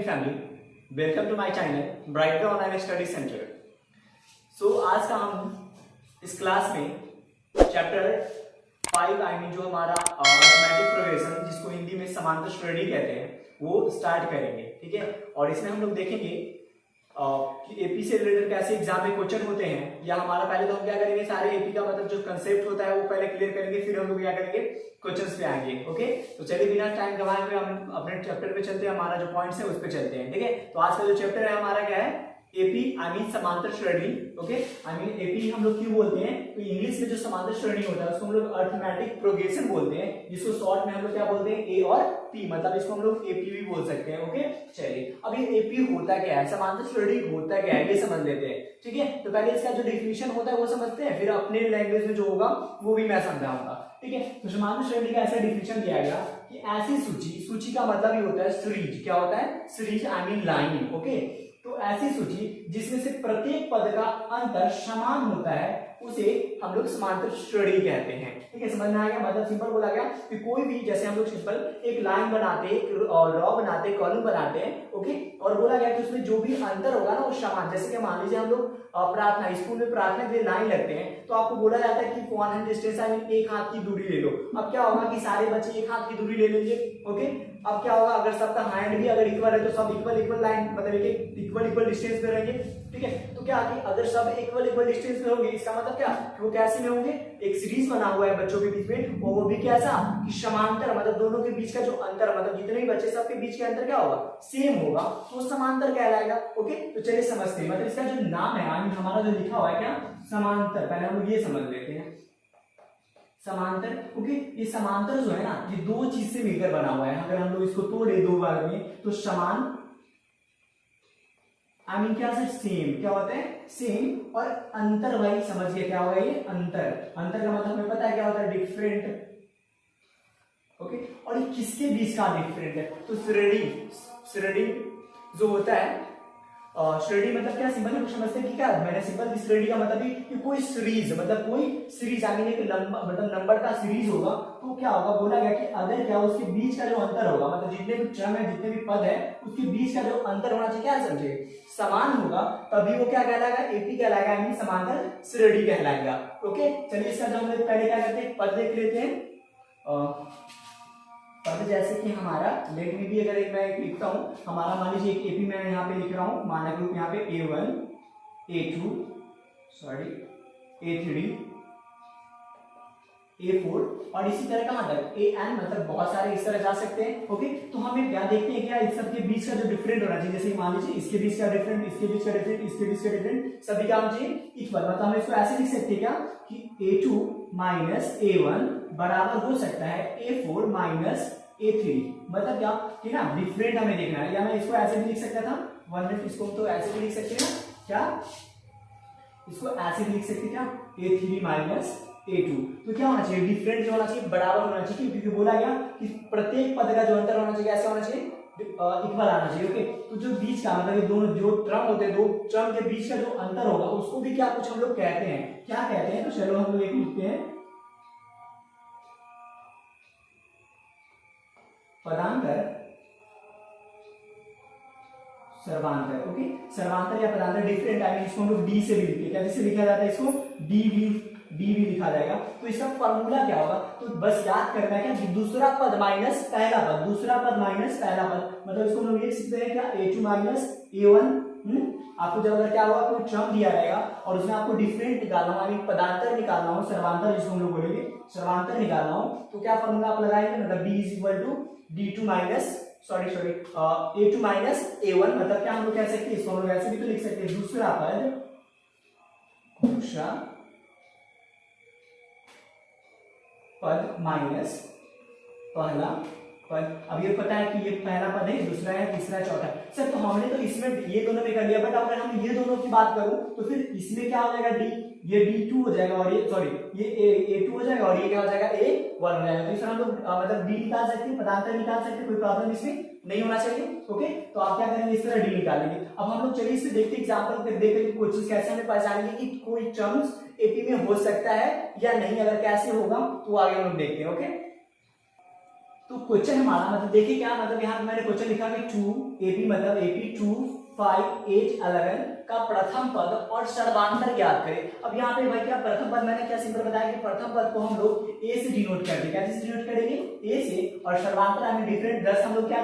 Family, welcome to my channel bright online study centre. So आज का हम इस क्लास में चैप्टर 5 जो हमारा अरिथमेटिक प्रोग्रेशन, जिसको हिंदी में समांतर श्रेणी कहते हैं, वो स्टार्ट करेंगे। ठीक है, और इसमें हम लोग देखेंगे कि एपी से रिलेटेड कैसे एग्जाम में क्वेश्चन होते हैं, या हमारा पहले तो हम क्या करेंगे, सारे एपी का मतलब जो कंसेप्ट होता है वो पहले क्लियर करेंगे, फिर हम लोग क्या करेंगे, क्वेश्चंस पे आएंगे। ओके, तो चलिए बिना टाइम गवाए हुए हम अपने चैप्टर पे चलते हैं, हमारा जो पॉइंट्स है उस पे चलते हैं। ठीक है, तो आज का जो चैप्टर है हमारा क्या है, एपी समांतर श्रेणी। ओके, एपी हम लोग क्यों बोलते हैं, तो इंग्लिश में जो समांतर श्रेणी होता है उसको हम लोग अरिथमेटिक प्रोग्रेशन बोलते हैं, जिसको शॉर्ट में हम लोग क्या बोलते हैं, ए और पी, मतलब इसको हम लोग एपी भी बोल सकते हैं। ओके, चलिए अब ये एपी होता क्या है, समांतर श्रेणी होता क्या है, ये समझ लेते हैं। ठीक है, तो पहले इसका जो डेफिनेशन होता है वो समझते हैं, फिर अपने लैंग्वेज में जो होगा वो भी मैं समझाऊंगा। ठीक है, तो समांतर श्रेणी का ऐसा डेफिनेशन दिया गया कि ऐसी सूची का मतलब ही होता है सीरीज। क्या होता है, सीरीज लाइन। ओके, तो ऐसी सूची जिसमें से प्रत्येक पद का अंतर समान होता है उसे हम लोग समांतर श्रेणी कहते हैं। ठीक है, समझ में आ गया, मतलब सिंपल बोला गया कि कोई भी, जैसे हम लोग सिंपल एक लाइन बनाते, एक रॉ बनाते, कॉलम बनाते हैं। ओके, और बोला गया कि उसमें जो भी अंतर होगा ना वो समान, जैसे कि मान लीजिए हम लोग प्रार्थना, स्कूल में प्रार्थना के लिए लाइन लगते हैं, तो आपको बोला जाता है कि 100 डिस्टेंस, एक हाथ की दूरी ले लो। अब क्या होगा कि सारे बच्चे एक हाथ की दूरी ले लेंगे। ओके, अब क्या होगा, अगर सबका हैंड भी अगर इक्वल है तो सब इक्वल लाइन, मतलब एक इक्वल डिस्टेंस पे रहेंगे। ठीक है, तो क्या कि अगर सब इक्वल डिस्टेंस पे होंगे, इसका मतलब क्या कि वो कैसे में होंगे, एक सीरीज बना हुआ है बच्चों के बीच में, वो भी कैसा कि समांतर, मतलब दोनों के बीच का जो अंतर, मतलब जितने भी बच्चे सबके बीच का अंतर क्या होगा, सेम होगा, तो समांतर कहलाएगा। ओके, तो चलिए समझते हैं, मतलब इसका जो नाम है, हमारा जो लिखा हुआ है क्या, समांतर, पहले हम लोग ये समझ लेते हैं समांतर। ओके, ये समांतर जो है ना, ये दो चीज से मिलकर बना हुआ है। अगर हम लोग इसको तोड़े दो बार में, तो समान क्या से सेम, क्या होता है, सेम, और अंतर, भाई समझ गया क्या होगा, ये अंतर का मतलब हमें पता है क्या होता है, डिफरेंट। ओके, और ये किसके बीच का डिफरेंट है, तो श्रेणी जो होता है, श्रेणी मतलब क्या, सिंपल है, समझते हैं कि क्या, मैंने सिंपल श्रेणी का मतलब कि कोई सीरीज, मतलब कोई सीरीज एक मतलब नंबर का सीरीज होगा, तो क्या होगा, बोला गया कि अगर क्या उसके बीच का जो अंतर होगा, मतलब जितने भी टर्म है, जितने भी पद है, उसके बीच का जो अंतर होना चाहिए, क्या समझे, समान होगा, तभी वो क्या कहलाएगा, एपी कहलाएगा, समांतर श्रेणी कहलाएगा। ओके, चलिए इसका जो हम लोग पहले क्या करते हैं, पद देख लेते हैं। पद जैसे कि हमारा, लेट में भी अगर एक मैं लिखता हूं, हमारा मान लीजिए एक एपी मैं यहाँ पे लिख रहा हूं, मानक रूप यहाँ पे A1 A2 A3 A4, और इसी तरह कहां तक AN, मतलब बहुत सारे इस तरह जा सकते हैं। ओके, तो हमें क्या देखते हैं, क्या इस सब के बीच का जो डिफरेंट होना चाहिए, जैसे मान लीजिए इसके बीच का डिफरेंट, इसके बीच का डिफरेंट, इसके बीच का डिफरेंट, सभी का होना चाहिए इक्वल। मतलब हम इसको ऐसे लिख सकते हैं क्या कि A2 माइनस A1 बराबर हो सकता है A4 माइनस A3, मतलब क्या कि ना डिफरेंट हमें देखना है, या मैं इसको ऐसे भी लिख सकता था, 1 मिनट, इसको तो ऐसे भी लिख सकते हैं ना, क्या इसको ऐसे भी लिख सकते हैं, क्या A3 माइनस A2, तो क्या होना चाहिए, डिफरेंट जो होना चाहिए, बराबर होना चाहिए, क्योंकि बोला गया कि प्रत्येक पद का जो अंतर होना चाहिए, ऐसा होना चाहिए, इक्वल आना चाहिए। ओके, तो जो बीच का, मतलब ये दोनों जो टर्म होते हैं, दो टर्म के बीच का जो अंतर होगा, उसको भी क्या कुछ हम लोग कहते हैं, क्या कहते हैं, तो चलो हम लोग एक लिखते हैं, पदांतर, सर्वांतर। ओके, सर्वांतर या पदांतर डिफरेंट है, इसको हम लोग डी से भी लिखते हैं, कैसे लिखा जाता है, इसको डी भी लिखा जाएगा। तो इसका फॉर्मूला क्या होगा, तो बस याद करना है क्या, दूसरा पद माइनस पहला पद, दूसरा पद माइनस पहला पद, मतलब इसको हम लोग लिख सकते हैं क्या, A2 माइनस A1। आपको जब अगर क्या होगा, कोई टर्म दिया रहेगा और उसमें आपको डिफरेंट निकालना हो, पदांतर निकालना हो, सर्वांतर जिसको हम लोग बोलेंगे, सर्वांतर निकालना हो, तो क्या फॉर्मूला आप लगाएंगे, मतलब D is equal to D2 minus A2 minus A1, मतलब क्या हम लोग कह सकते हैं, इसको हम लोग ऐसे भी तो लिख सकते हैं, दूसरा पद माइनस पहला पद। अब ये पता है कि ये पहला पद है, दूसरा है, तीसरा, चौथा। सर तो हमने तो इसमें ये दोनों में कर लिया, बट अगर हम ये दोनों की बात करूं तो फिर इसमें क्या हो जाएगा, डी, ये D2 हो जाएगा, और ये सॉरी ये A2 हो जाएगा, और ये क्या हो जाएगा, A1 हो जाएगा। तो इसमें हम लोग मतलब डी निकाल सकते हैं, पदांतर निकाल सकते हैं, कोई प्रॉब्लम इसमें नहीं होना चाहिए। ओके, तो आप क्या करेंगे, इस तरह डी निकालेंगे। अब हम लोग चलिए इसे देखते हैं, एग्जांपल देखते कोई चीज कैसे हमें पहचानेंगे कि कोई टर्म्स एपी में हो सकता है या नहीं, अगर कैसे होगा तो आगे हम लोग देखते हैं। ओके, तो क्वेश्चन हमारा मतलब देखिए क्या मतलब यहाँ मैंने क्वेश्चन लिखा कि 2 AP मतलब AP 2 5 8 11 का प्रथम पद और सर्वांतर ज्ञात करें। अब यहाँ पे भाई क्या प्रथम पद मैंने क्या सिंपल बताया कि प्रथम पद को हम लोग ए से डिनोट करते हैं। क्या से डिनोट करेंगे? ए से। और सर्वांतर हमें डिफरेंट दस हम लोग क्या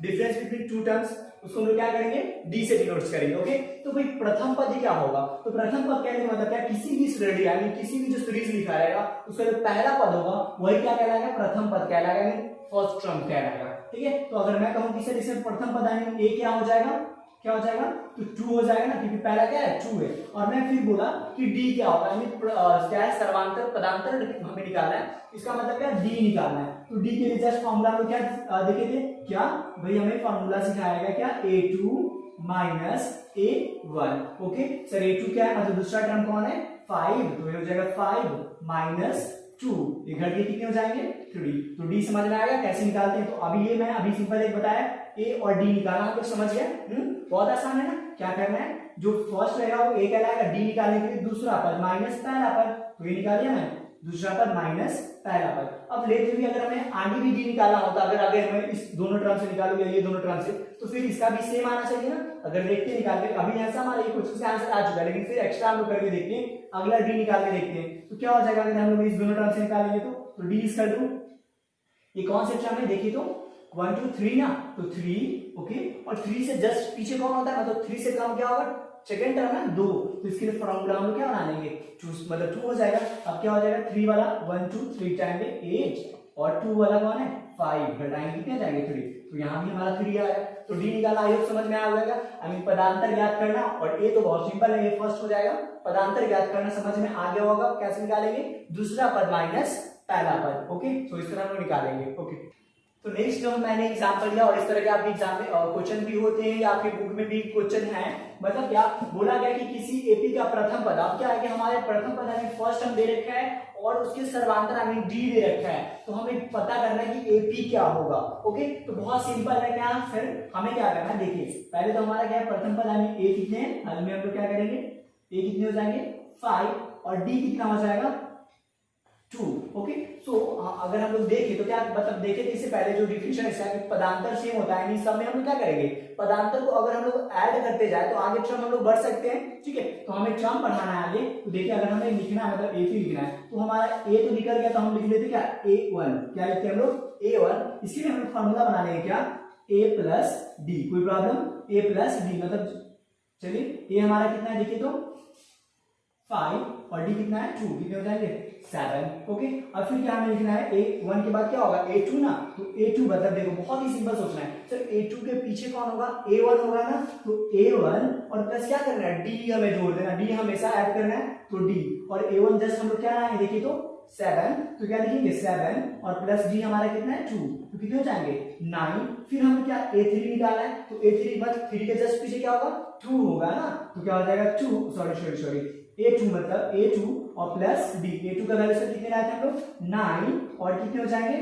डिफरेंस बिटवीन टू टर्म्स उसको हम लोग क्या करेंगे? डी से डिनोट करेंगे। ओके, तो भाई प्रथम पद ही क्या होगा? तो प्रथम पद कहने का मतलब क्या, किसी भी श्रेणी यानी किसी भी जो सीरीज लिखा रहेगा उसका जो पहला पद होगा वही क्या कहलाएगा? प्रथम पद कहलाएगा, यानी फर्स्ट टर्म कहलाएगा। ठीक है, तो अगर मैं कहूं कि सर इसमें प्रथम पद यानी ए क्या हो जाएगा? क्या हो जाएगा? तो 2 हो जाएगा ना, क्योंकि पहला क्या है? 2 है। और मैं फिर बोला कि डी क्या होगा, यानी क्या है? सर्वांतर पदांतर हमें निकालना है, इसका मतलब क्या? डी निकालना है। तो डी के लिए जस्ट फॉर्मूला हम लोग क्या देखे थे? क्या भाई हमें फॉर्मूला सिखाया गया क्या? a2 minus a1। Okay sir, a2 क्या है? मतलब दूसरा टर्म कौन है? 5, तो ये हो जाएगा 5 माइनस 2, ये घट के कितने हो जाएंगे? 3। तो डी समझ में आएगा कैसे निकालते हैं? तो अभी ये मैं अभी सिंपल एक बताया, ए और डी निकालना हम लोग समझ गए। बहुत आसान है ना। क्या करना है? जो फर्स्ट रहेगा वो ए कहलाएगा, डी निकालने के लिए दूसरा पद माइनस पहला पद, तो ये निकाल दिया मैंने, दूसरा पद माइनस पहला पद। अब लेते हुए अगर हमें आगे भी डी निकालना होता, अगर हमें इस दोनों टर्म से निकालो या ये दोनों टर्म से, तो फिर इसका भी सेम आना चाहिए ना। अगर देखते हैं निकाल के, अभी ऐसा हमारा ये क्वेश्चन से आंसर आ चुका है, लेकिन फिर एक्स्ट्रा हम लोग करके देखते हैं, अगला डी निकाल के देखते हैं तो क्या हो जाएगा अगर हम लोग इस दोनों टर्म से निकालेंगे तो डी इज कर दो, ये कौन से टर्म है देखिए तो 1 2 3 ना, तो 3। ओके, और 3 से जस्ट पीछे कौन होता है? मतलब 3 से कम क्या होगा? सेकंड टर्म है 2, तो इसके लिए फॉर्मूला हम लोग क्या बना लेंगे? मतलब 2 हो जाएगा। अब क्या हो जाएगा? 3 वाला 1 2 3 टाइम 8 और 2 वाला कौन है? 5, घटाएंगे कितने जाएंगे? 3। तो यहाँ भी हमारा 3 आया, तो डी निकाला। आई होप समझ में आ जाएगा। आई मीन पदांतर ज्ञात करना, और ए तो बहुत सिंपल है, ये फर्स्ट हो जाएगा। पदांतर ज्ञात करना समझ में आ गया होगा। कैसे निकालेंगे? दूसरा पद माइनस पहला पद। ओके, तो इस तरह हम लोग निकालेंगे। ओके, तो नेक्स्ट जो मैंने एग्जांपल लिया, और इस तरह के आपके एग्जाम में क्वेश्चन भी होते हैं या आपके बुक में भी क्वेश्चन है। मतलब क्या बोला गया कि किसी एपी का प्रथम पद, अब क्या है कि हमारे प्रथम पद हमें फर्स्ट टर्म दे रखा है और उसके सर्वांतर हमें डी दे रखा है, तो हमें पता करना है कि एपी क्या होगा। ओके, तो बहुत सिंपल है। क्या फिर हमें क्या करना है? देखिए पहले तो हमारा क्या है? प्रथम पद हमें ए कितने हैं? हल में हम लोग क्या करेंगे? ए कितने हो जाएंगे? 5, और डी कितना हो जाएगा? 2। ओके, सो अगर हम लोग देखें तो क्या मतलब देखें कि इससे पहले जो डिफिनेशन है कि पदांतर सेम होता है, इन सब में हम लोग क्या करेंगे? पदांतर को अगर हम लोग ऐड करते जाए तो आगे टर्म हम लोग बढ़ सकते हैं। ठीक है, तो हमें टर्म बढ़ाना है आगे। तो देखिए अगर हमें लिखना है मतलब ए लिखना है, तो हमारा ए तो निकल गया, तो हम लिख लेते क्या? a1। क्या लिखते हैं हम लोग? a1। इसके लिए हम लोग फॉर्मूला बना लेंगे क्या? a plus D. कोई प्रॉब्लम? a प्लस डी मतलब चलिए ये हमारा कितना है देखिए तो 5 और डी कितना है? 2। कितने हो जाएंगे? 7। ओके, अब फिर क्या हमें लिखना है? a1 के बाद क्या होगा? a2 ना, तो a2 मतलब देखो बहुत ही सिंपल सोचना है सर, a2 के पीछे कौन होगा? a1 होगा ना, तो a1 और प्लस क्या करना है? d हमें जोड़ देना, d हमेशा ऐड करना है, तो d और a1 जस्ट हम लोग क्या है देखिए तो 7, तो क्या लिखेंगे? 7 और प्लस d हमारा कितना है? 2, तो कितने हो जाएंगे? 9। फिर हमें क्या a3 निकालना है, तो a3 बस 3 के जस्ट पीछे क्या होगा? 2 होगा ना, तो क्या हो जाएगा? 2 सॉरी a2 मतलब a2 और प्लस d। a2 का वैल्यू से कितने लाए थे हम लोग? 9, और कितने हो जाएंगे?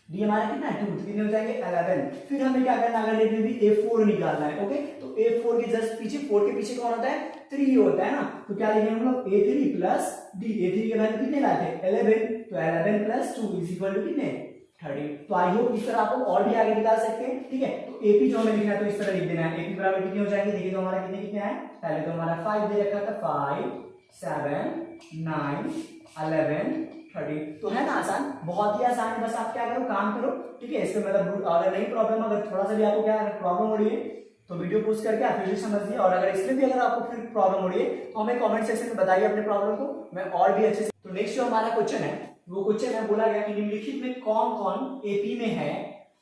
d हमारा कितना है? 2, कितने हो जाएंगे? 11। फिर हमें क्या करना है? अगर लेते भी a4 निकालना है। ओके, तो a4 के जस्ट पीछे 4 के पीछे कौन होता है? 3 होता है ना, तो क्या लिखेंगे हम लोग? a3 plus d। a3 के वैल्यू कितने लाए थे? 11, तो 11 प्लस 2 इज इक्वल टू कितने? 30। तो आई होप इस तरह आपको और भी आगे निकाल सकते हैं। ठीक है, तो एपी जो हमें लिखना है तो इस तरह लिख देना है। एपी बराबर कितने हो जाएंगे देखिए तो हमारा कितने कितने आए? पहले तो हमारा 5 दे रखा था, 5 7 9 11 30। तो है ना आसान, बहुत ही आसान है। बस आप क्या करो, काम करो। ठीक है, इसमें मतलब अगर नहीं प्रॉब्लम, अगर थोड़ा सा भी आपको क्या प्रॉब्लम हो रही है तो वीडियो पोस्ट करके आप फिर से समझिए, और अगर इसमें भी अगर आपको फिर प्रॉब्लम हो रही है तो हमें कमेंट सेक्शन में बताइए अपने प्रॉब्लम को, मैं और भी अच्छे से। तो नेक्स्ट जो हमारा क्वेश्चन है वो क्वेश्चन है, बोला गया कि निम्नलिखित में कौन कौन एपी में है,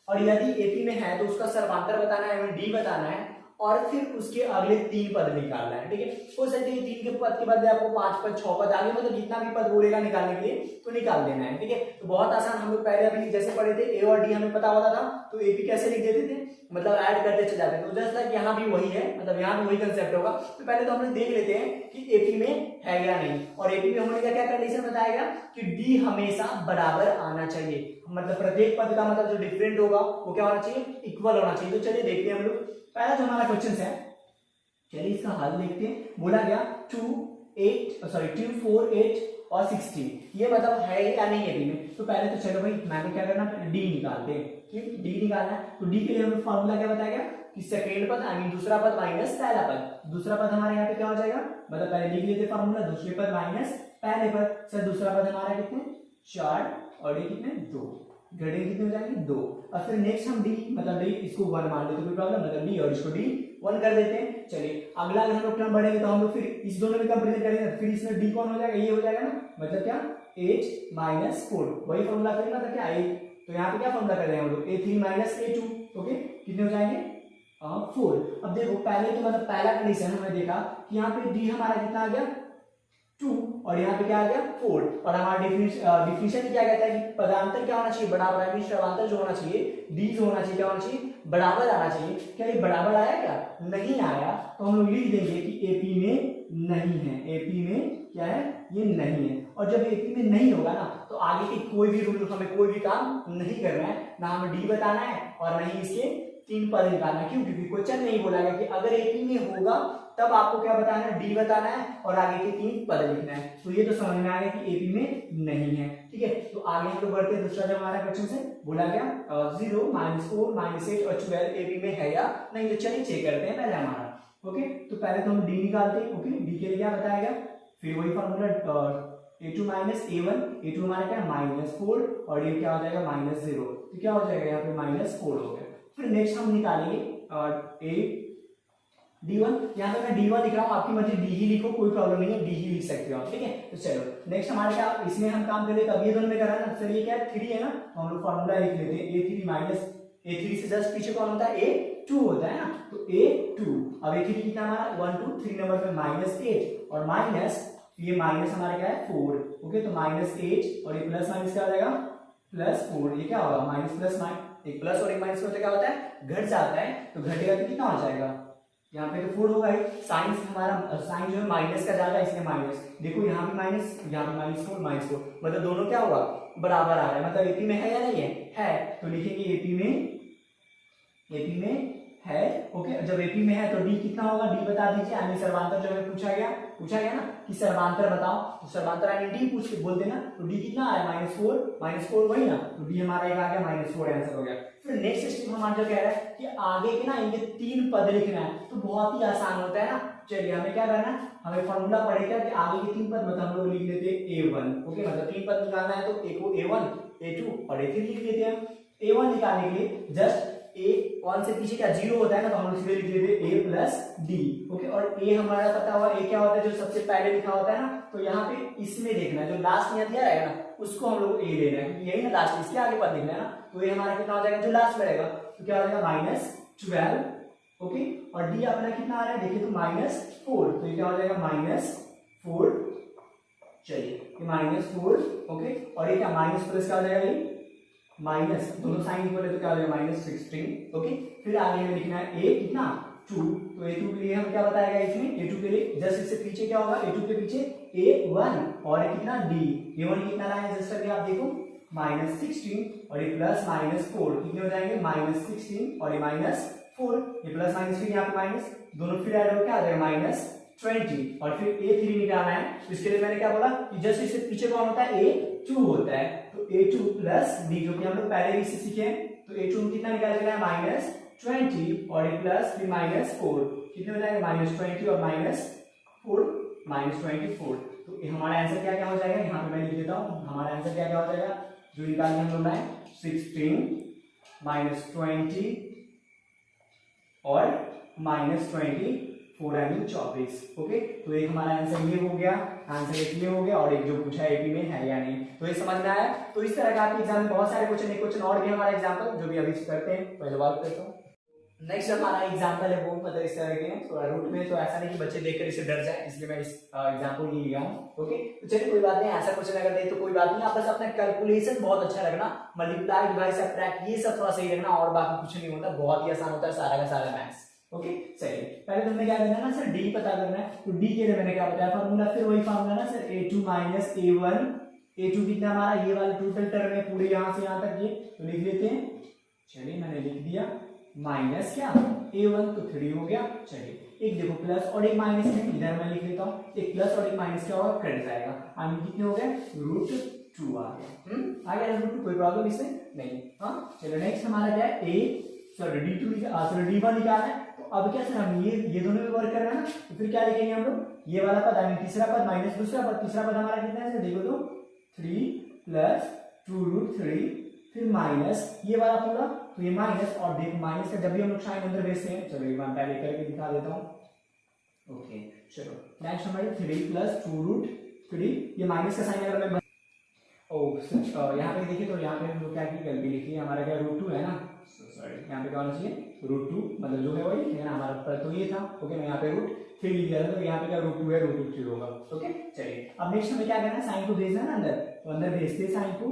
और यदि एपी में है तो उसका सर्वांतर बताना है, डी बताना है, और फिर उसके अगले 3 पद निकालना है। ठीक है, हो सकता है 3 के पद के बदले आपको 5 पद 6 पद आगे मतलब जितना भी पद बोलेगा निकालने के लिए तो निकाल देना है। ठीक है, तो बहुत आसान। हम लोग पहले अभी जैसे पढ़े थे ए और डी हमें पता होता था, तो एपी कैसे लिख देते थे, मतलब ऐड करते चले जाते थे। तो जैसा कि यहाँ भी वही है, मतलब यहाँ भी वही कंसेप्ट होगा। तो पहले तो हम लोग देख लेते हैं कि एपी में है या नहीं, और एपी में होने का क्या कंडीशन बताया गया कि डी हमेशा बराबर आना चाहिए, मतलब प्रत्येक पद का मतलब जो डिफरेंट होगा वो क्या होना चाहिए? इक्वल होना चाहिए। तो चलिए देखते हैं हम लोग। पहला जो हमारा क्वेश्चन है, चलिए इसका हल देखते हैं। बोला गया 2 4 8 और 16, ये मतलब है या नहीं एपी में? तो पहले तो चलो भाई मैंने क्या करना, डी निकालते हैं कि डी निकालना है। तो डी के लिए हमें फॉर्मूला क्या बताया गया कि सेकेंड पद आई मीन दूसरा पद माइनस पहला पद। दूसरा पद हमारे यहाँ पे क्या हो जाएगा, मतलब पहले लिख लेते फॉर्मूला, दूसरे पद माइनस पहले पद। सर दूसरा पद हमारा कितने 4 और ये कितने 2, घड़े कितने हो जाएंगे 2। और फिर नेक्स्ट हम डी मतलब डी इसको 1 मान लेते, कोई प्रॉब्लम, मतलब डी और इसको डी 1 कर देते हैं। चलिए अगला अगर हम लोग टर्म बढ़ेंगे तो हम लोग फिर इस दोनों में कंपेरिजन करेंगे, फिर इसमें डी कौन हो जाएगा, ये हो जाएगा ना, मतलब क्या 8 माइनस 4, वही फॉर्मूला करेंगे मतलब क्या 8। तो यहाँ पे क्या फॉर्मूला कर रहे हैं हम लोग, a3 माइनस a2, ओके कितने हो जाएंगे 4। अब देखो पहले तो मतलब पहला कंडीशन हमने देखा कि यहाँ पे डी हमारा कितना आ गया 2 और यहाँ पे क्या आ गया 4, और हमारा डिफिनेशन क्या कहता है कि पदांतर क्या होना चाहिए, बराबर है। श्रवांतर जो होना चाहिए डी जो होना चाहिए क्या होना चाहिए, बराबर आना चाहिए। क्या ये बराबर आया, क्या नहीं आया, तो हम लोग लिख देंगे कि एपी में नहीं है, एपी में क्या है ये नहीं है। और जब एपी में नहीं होगा ना तो आगे की कोई भी रूल हमें कोई भी काम नहीं करना है, ना हमें डी बताना है और नहीं इसके 3 पद निकालना है। क्यों, क्योंकि क्वेश्चन नहीं बोला गया कि अगर एपी में होगा तब आपको क्या बताना है, डी बताना है और आगे के 3 पद लिखना है। तो ये तो समझ में आ गया कि एपी में नहीं है, ठीक है। तो आगे हम लोग बढ़ते हैं, दूसरा जो हमारा क्वेश्चन से बोला गया 0 -4 -8 और 12 एपी में है या नहीं। तो चलिए चेक करते हैं पहले हमारा, ओके। तो पहले तो हम डी निकालते हैं, ओके। डी के लिए क्या बताया गया, फिर वही formula a2 minus a1, a2 हमारा क्या -4 और ये क्या हो जाएगा -0, तो क्या हो जाएगा यहाँ पे -4 हो गया। फिर नेक्स्ट हम निकालेंगे a d1, यहाँ पे मैं d1 लिख रहा हूँ, आपकी मर्जी डी ही लिखो, कोई प्रॉब्लम नहीं है, डी ही लिख सकते हो आप, ठीक है। तो चलो नेक्स्ट हमारे क्या, इसमें हम काम करें तब ये दोनों में करा ना, सर ये क्या है 3 है ना, तो हम लोग फॉर्मूला लिख लेते हैं a3 माइनस a3 से जस्ट पीछे कौन होता है a2 होता है ना, तो a2। अब a3 कितना हमारा 1 2 3 नंबर पे -8 और माइनस ये माइनस हमारा क्या है 4, ओके। तो -8 और ये प्लस माइनस क्या हो जाएगा +4, ये क्या होगा माइनस प्लस माइनस, एक प्लस और एक माइनस में तो क्या होता है घट जाता है, तो घटेगा तो कितना हो जाएगा, यहाँ पे तो 4 होगा ही। साइन हमारा साइन जो है माइनस का ज्यादा, इसलिए माइनस, देखो यहाँ भी माइनस, यहाँ भी -4 मतलब दोनों क्या हुआ बराबर आ रहा है, मतलब एपी में है या नहीं है, तो लिखेंगे एपी में है, ओके। जब एपी में है तो डी कितना होगा, डी बता दीजिए। यानी सर्वांतर जो है पूछा गया ना कि सर्वांतर बताओ, तो सर्वांतर यानी डी पूछ के बोल देना। तो डी कितना आया -4 वही ना, तो डी हमारा एक आ गया -4 आंसर हो गया। फिर नेक्स्ट स्टेप हमारा जो कह रहा है कि आगे के ना इनके 3 पद लिखना है, तो बहुत ही आसान होता है ना। चलिए हमें क्या करना है, हमें फॉर्मूला पड़ेगा कि आगे के 3 पद मतलब हम लोग लिख लेते हैं a1, ओके। मतलब 3 पद निकालना है तो एक को a1 a2 और a3 लिख लेते हैं। a1 निकालने के लिए जस्ट a1 से पीछे क्या 0 होता है ना, तो हम लोग सीधे लिख लेते हैं a प्लस डी, ओके। और a हमारा पता हुआ a क्या होता है, जो सबसे पहले लिखा होता है ना, तो यहाँ पे इसमें देखना है, जो लास्ट में दिया रहेगा ना उसको हम लोग a लेना है, क्योंकि यही ना लास्ट, इसके आगे पद लिखना है ना। तो ये हमारा कितना हो जाएगा, जो लास्ट में रहेगा तो क्या हो जाएगा -12, ओके। और डी अपना कितना आ रहा है देखिए, तो -4, तो ये क्या हो जाएगा -4, चलिए ये -4, ओके। और ये क्या माइनस प्लस क्या हो जाएगा, ये माइनस, दोनों साइन इक्वल है तो क्या हो जाएगा -16, ओके। फिर आगे हमें लिखना है a कितना 2, तो a2 के लिए हम क्या बताएगा इसमें, a2 के लिए जस्ट इससे पीछे क्या होगा, a2 के पीछे a1 और ये कितना d, a1 कितना लाया जस्ट अभी आप देखो -16 और ये प्लस -4, कितने हो जाएंगे -16 और ये -4, ये प्लस माइनस फिर यहाँ पे माइनस, दोनों फिर ऐड हो क्या आ जाएगा -20 और फिर a3 निकालना है। तो इसके लिए मैंने क्या बोला कि जस्ट इससे पीछे कौन होता है a2 होता है, तो a2 प्लस d, जो कि हम लोग पहले भी इससे सीखे हैं। तो a2 में कितना निकाल देना है -20 और ये प्लस फिर -4, कितने हो जाएगा -20 और -4 तो हमारा आंसर क्या क्या हो जाएगा, यहाँ पे मैं लिख देता हूँ हमारा आंसर क्या क्या हो जाएगा, जो निकालने हम लोग है 16 -20 और -24 यानी 24, ओके। तो एक हमारा आंसर ये हो गया, आंसर एक ये हो गया और एक जो पूछा एपी में है या नहीं, तो ये समझ में आया। तो इस तरह का आपके एग्जाम में बहुत सारे क्वेश्चन, एक क्वेश्चन और भी हमारा एग्जाम्पल जो भी अभी करते हैं, पहले बात करता हूँ। नेक्स्ट हमारा एग्जाम्पल है वो मतलब इस तरह के थोड़ा रूट में, तो ऐसा नहीं कि बच्चे देखकर इसे डर जाए, इसलिए मैं इस एग्जाम्पल ये लिया हूँ, ओके। तो चलिए कोई बात नहीं, ऐसा क्वेश्चन अगर दे तो कोई बात नहीं, आप बस अपना कैलकुलेशन बहुत अच्छा रखना, मल्टीप्लाई डिवाइड सब्ट्रैक्ट ये सब थोड़ा सही रखना, और बाकी कुछ नहीं होता, बहुत ही आसान होता है सारा का सारा मैथ्स, ओके। चलिए पहले तुमने क्या करना है ना सर, डी पता करना है। तो डी के लिए मैंने क्या बताया फॉर्मूला, फिर वही फॉर्मूला ना sir, a2 minus a1, a2 कितना हमारा ये वाला टोटल टर्म है पूरे यहाँ से यहाँ तक, ये तो लिख लेते हैं। चलिए मैंने लिख दिया माइनस क्या a1, तो 3 हो गया। चलिए एक देखो प्लस और एक माइनस है, इधर मैं लिख लेता हूँ, एक प्लस और एक माइनस क्या होगा कट जाएगा, कितने हो गए 2 आ गया। आ गया √2, कोई प्रॉब्लम इसमें नहीं। हाँ चलो नेक्स्ट हमारा क्या है, D1 निकालना है। तो अब क्या सर हम ये दोनों में वर्क कर रहे हैं ना, तो फिर क्या लिखेंगे हम लोग, ये वाला पद आई तीसरा पद माइनस दूसरा पद, तीसरा पद हमारा कितना है सर देखो तो 3 प्लस 2√3 फिर माइनस ये वाला पूरा, तो ये माइनस, और देखो माइनस का जब भी हम लोग साइन अंदर भेजते हैं, चलो एक बार पहले करके दिखा देता हूँ। ओके चलो नेक्स्ट हमारे 3 प्लस 2√3, ये माइनस का साइन अगर मैं यहाँ पे देखिए, तो यहाँ पे हम लोग क्या की गलती लिखी है, हमारा क्या √2 है ना, सॉरी यहाँ पे क्या होना चाहिए √2, मतलब जो है वही है ना, हमारा पर तो ये था। ओके मैं यहाँ पे √3 लिख दिया था, तो यहाँ पे क्या √2 है, √3 होगा। ओके चलिए अब नेक्स्ट हमें क्या करना है, साइन को भेजना है ना अंदर, तो अंदर भेजते हैं साइन को।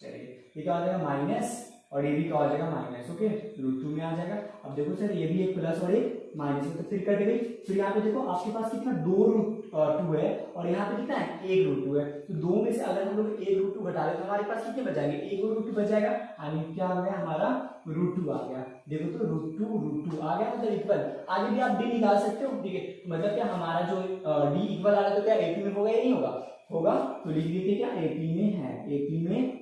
चलिए ये क्या हो जाएगा माइनस, और ये भी क्या हो जाएगा माइनस। ओके √2 में आ जाएगा। अब देखो सर ये भी एक प्लस और एक माइनस है, तो फिर कट गई। फिर यहाँ पे देखो आपके पास कितना 2√2 है, और यहाँ पे कितना है 1√2 है, तो दो में से अगर हम लोग 1√2 घटा ले तो हमारे पास कितने बच जाएंगे, 1√2 बच जाएगा, यानी क्या आ गया हमारा √2 आ गया। देखो तो √2 आ गया, मतलब इक्वल। आगे भी आप d निकाल सकते हो, ठीक है, मतलब क्या हमारा जो d इक्वल आ रहा है, तो क्या AP में होगा या नहीं होगा, होगा, तो लिख दीजिए क्या AP में है, AP में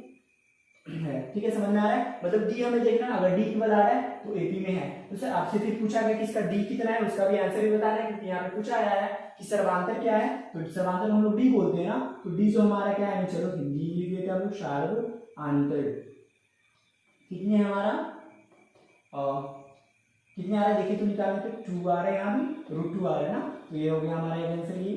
है। ठीक है समझ में आ रहा है, मतलब d हमें देखना है, अगर d इक्वल आ रहा है तो AP में है। तो सर आपसे फिर पूछा गया कि इसका d कितना है, उसका भी आंसर भी बताना है, क्योंकि यहाँ पे पूछा आया है कि सर्वांतर क्या है, तो सर्वांतर हम लोग d बोलते हैं ना, तो d जो हमारा क्या है, चलो हिंदी लिख देते हैं हम लोग, सर्वांतर कितने है हमारा, कितने आ रहा है देखिए, तो निकालने पे 2 आ रहा है, यहाँ भी √2 आ रहा है ना, तो ये हो गया हमारा आंसर, ये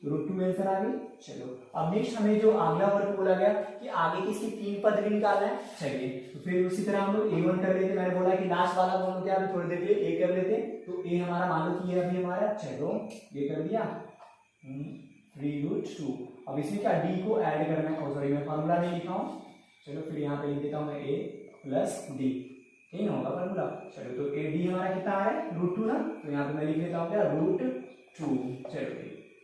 √2 आंसर आ गई। चलो अब नेक्स्ट हमें जो अगला वर्क बोला गया कि आगे किसकी 3 पद भी निकालना है। चलिए तो फिर उसी तरह हम लोग A1 कर लेते, मैंने बोला कि लास्ट वाला को हम लोग क्या अभी थोड़ी देर के लिए A कर लेते, तो A हमारा मान लो कि ये अभी हमारा, चलो ये कर दिया 3√2। अब इसमें क्या D को ऐड करना है, सॉरी मैं फॉर्मूला नहीं लिखा हूँ, चलो फिर यहाँ पे लिख देता हूँ मैं A प्लस D, यही ना होगा फॉर्मूला। चलो तो D हमारा कितना आ रहा है √2 ना, तो यहाँ पे मैं लिख देता हूँ क्या √2। चलो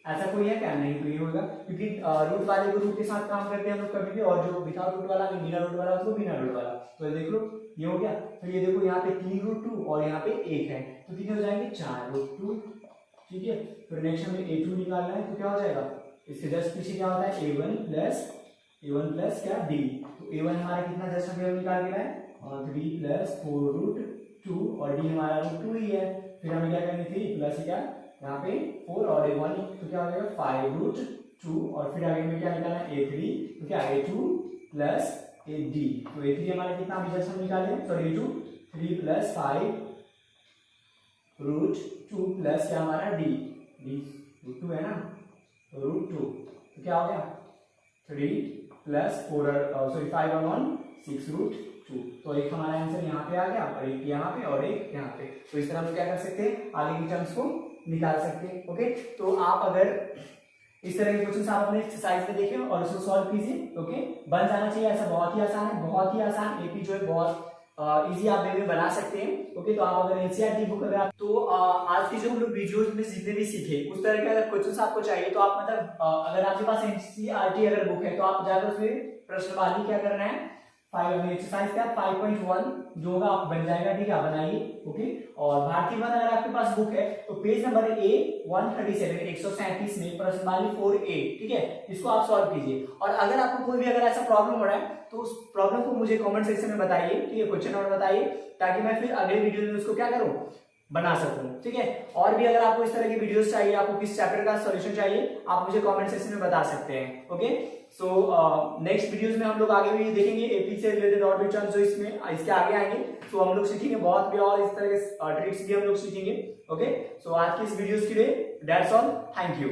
ऐसा कोई है क्या, नहीं, तो ये होगा, क्योंकि रूट वाले को रूट के साथ काम करते हैं हम लोग कभी भी, और जो विदाउट रूट वाला, बिना रूट वाला उसको बिना रूट वाला। तो देख लो ये हो गया। फिर ये देखो यहाँ पे 3√2 और यहाँ पे 1 है, तो कितने हो जाएंगे 4√2। ठीक है फिर नेक्स्ट हमें A2 निकालना है, तो क्या हो जाएगा, इसके जस्ट पीछे क्या होता है A1 प्लस क्या D, तो A1 हमारा कितना जस्ट हमें निकाल के है 3 प्लस 4√2, और D हमारा √2 ही है। फिर हमें क्या करनी थी प्लस क्या यहाँ पे 4 और A1, तो क्या हो जाएगा 5√2, और फिर आगे में क्या निकालना है A3, तो क्या A2 प्लस AD, तो A3 हमारा कितना अभी जैसे हम निकाले, सॉरी A2 3 प्लस 5√2 प्लस क्या हमारा D √2 है ना, √2, तो क्या हो गया 3 प्लस 5 और 1 6√2, तो एक हमारा आंसर यहाँ पे आ गया, और एक यहाँ पे और एक यहाँ पे। तो इस तरह हम क्या कर सकते हैं, आगे की टर्म्स को निकाल सकते हैं। ओके तो आप अगर इस तरह के क्वेश्चन आप अपने एक्सरसाइज में देखें और उसको सॉल्व कीजिए। ओके बन जाना चाहिए, ऐसा बहुत ही आसान है, बहुत ही आसान। एपी जो है बहुत इजी आप वे में बना सकते हैं। ओके तो आप अगर एनसीईआरटी बुक अगर आप तो आज की जो हम लोग वीडियोस में जितने भी सीखे उस तरह के अगर क्वेश्चंस आपको चाहिए, तो आप मतलब अगर आपके पास एनसीईआरटी अगर बुक है तो आप जाकर उसमें प्रश्नवाली क्या करना है, 5 एक्सरसाइज का 5.1 जो होगा आप बन जाएगा, ठीक है आप बनाइए। ओके और भारतीय वन अगर आपके पास बुक है तो पेज नंबर A137 137 में प्रश्नवाली 4A, ठीक है इसको आप सॉल्व कीजिए। और अगर आपको कोई भी अगर ऐसा प्रॉब्लम हो रहा है तो उस प्रॉब्लम को मुझे कमेंट सेक्शन में बताइए, ठीक है क्वेश्चन नंबर बताइए, ताकि मैं फिर अगले वीडियो में उसको क्या करूं, बना सकूं। ठीक है और भी अगर आपको इस तरह की वीडियोस चाहिए, आपको किस चैप्टर का सॉल्यूशन चाहिए, आप मुझे कमेंट सेक्शन में बता सकते हैं। ओके सो नेक्स्ट वीडियोस में हम लोग आगे भी देखेंगे एपी से रिलेटेड और भी टर्म्स जो इसमें इसके आगे आएंगे, तो हम लोग सीखेंगे बहुत भी, और इस तरह के ट्रिक्स भी हम लोग सीखेंगे। ओके सो आज की इस वीडियोस के लिए दैट्स ऑल, थैंक यू।